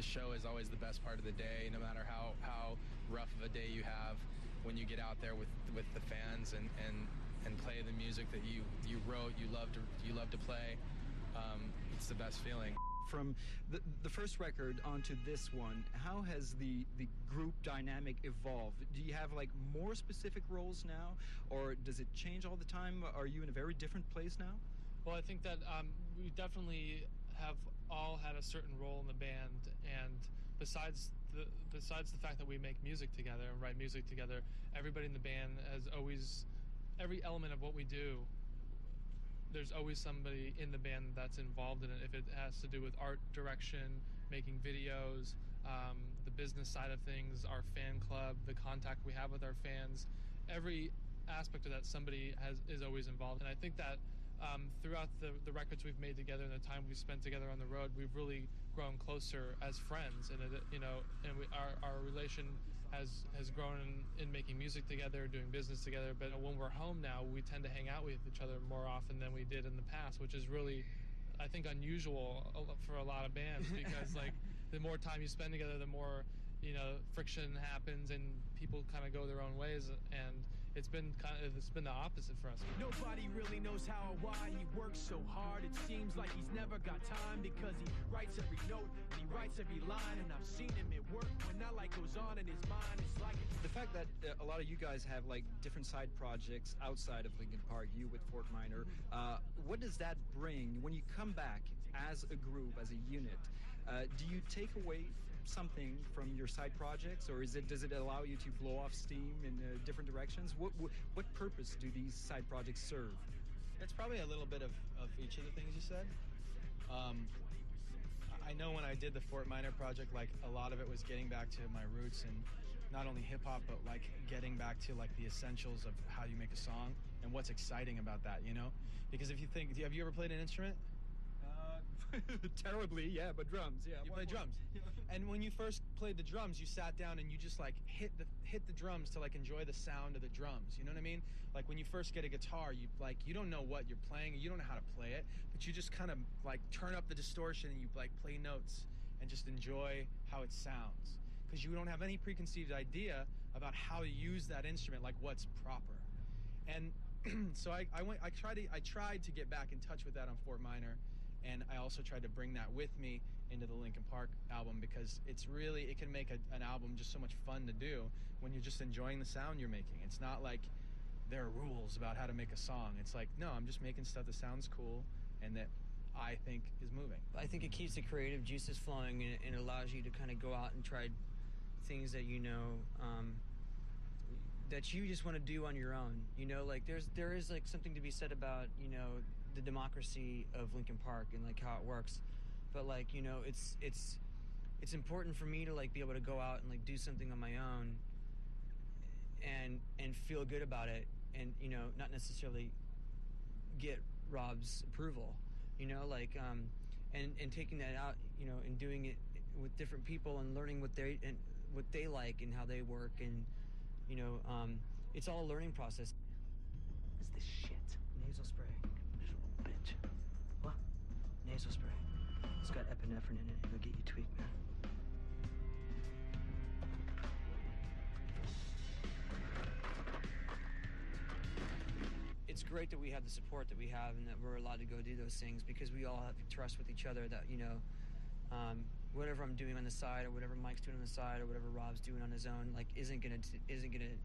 show is always the best part of the day, no matter how rough of a day you have. When you get out there with the fans and play the music that you wrote, you love to play, it's the best feeling. From the first record onto this one, how has the group dynamic evolved? Do you have like more specific roles now, or does it change all the time? Are you in a very different place now? Well, I think that we definitely have all had a certain role in the band, and besides the fact that we make music together and write music together, everybody in the band has always, every element of what we do, there's always somebody in the band that's involved in it. If it has to do with art direction, making videos, the business side of things, our fan club, the contact we have with our fans, every aspect of that somebody is always involved. And I think that throughout the records we've made together and the time we've spent together on the road, we've really grown closer as friends. And our relation has grown in making music together, doing business together. But when we're home now, we tend to hang out with each other more often than we did in the past, which is really, I think, unusual for a lot of bands, because like the more time you spend together, the more friction happens and people kind of go their own ways, and it's been the opposite for us. Nobody really knows how or why he works so hard. It seems like he's never got time, because he writes every note and he writes every line, and I've seen him at work when that light goes on in his mind. It's like the fact that a lot of you guys have like different side projects outside of Linkin Park, you with Fort Minor, what does that bring when you come back as a group, as a unit? Do you take away something from your side projects, or does it allow you to blow off steam in different directions? What purpose do these side projects serve? It's probably a little bit of each of the things you said. I know when I did the Fort Minor project, like a lot of it was getting back to my roots, and not only hip hop, but like getting back to like the essentials of how you make a song and what's exciting about that, Because if you think, have you ever played an instrument? Terribly, yeah, but drums, yeah. You play drums. And when you first played the drums, you sat down and you just like hit the drums to like enjoy the sound of the drums. You know what I mean? Like when you first get a guitar, you don't know what you're playing, you don't know how to play it, but you just kind of like turn up the distortion and you like play notes and just enjoy how it sounds, because you don't have any preconceived idea about how to use that instrument, like what's proper. And so I tried to get back in touch with that on Fort Minor. And I also tried to bring that with me into the Linkin Park album, because it can make an album just so much fun to do when you're just enjoying the sound you're making. It's not like there are rules about how to make a song. It's like, no, I'm just making stuff that sounds cool and that I think is moving. I think it keeps the creative juices flowing, and it allows you to kind of go out and try things that that you just want to do on your own. Like there is like something to be said about, the democracy of Linkin Park and like how it works. But like, it's important for me to like be able to go out and like do something on my own and feel good about it, and not necessarily get Rob's approval, and taking that out, and doing it with different people and learning what they like and how they work, and it's all a learning process. What's this shit? Nasal spray. Miserable bitch. What? Nasal spray. It's got epinephrine in it. It'll get you tweaked, man. It's great that we have the support that we have, and that we're allowed to go do those things, because we all have trust with each other that, whatever I'm doing on the side, or whatever Mike's doing on the side, or whatever Rob's doing on his own, like isn't gonna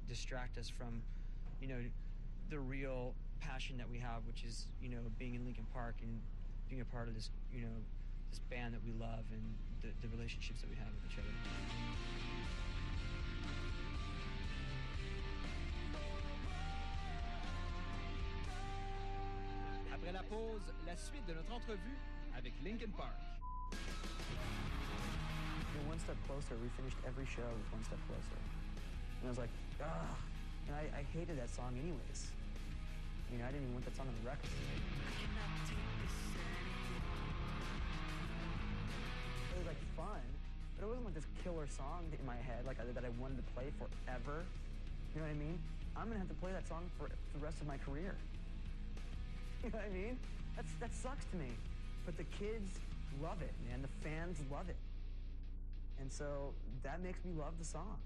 distract us from, the real passion that we have, which is, being in Linkin Park and being a part of this, this band that we love, and the relationships that we have with each other. Après la pause, la suite de notre entrevue avec Linkin Park. One Step Closer, we finished every show with One Step Closer. And I was like, ugh. And I hated that song anyways. I didn't even want that song on the record. It was like fun, but it wasn't like this killer song in my head like that I wanted to play forever. You know what I mean? I'm gonna have to play that song for the rest of my career. You know what I mean? That sucks to me. But the kids love it, man. The fans love it. And so that makes me love the song.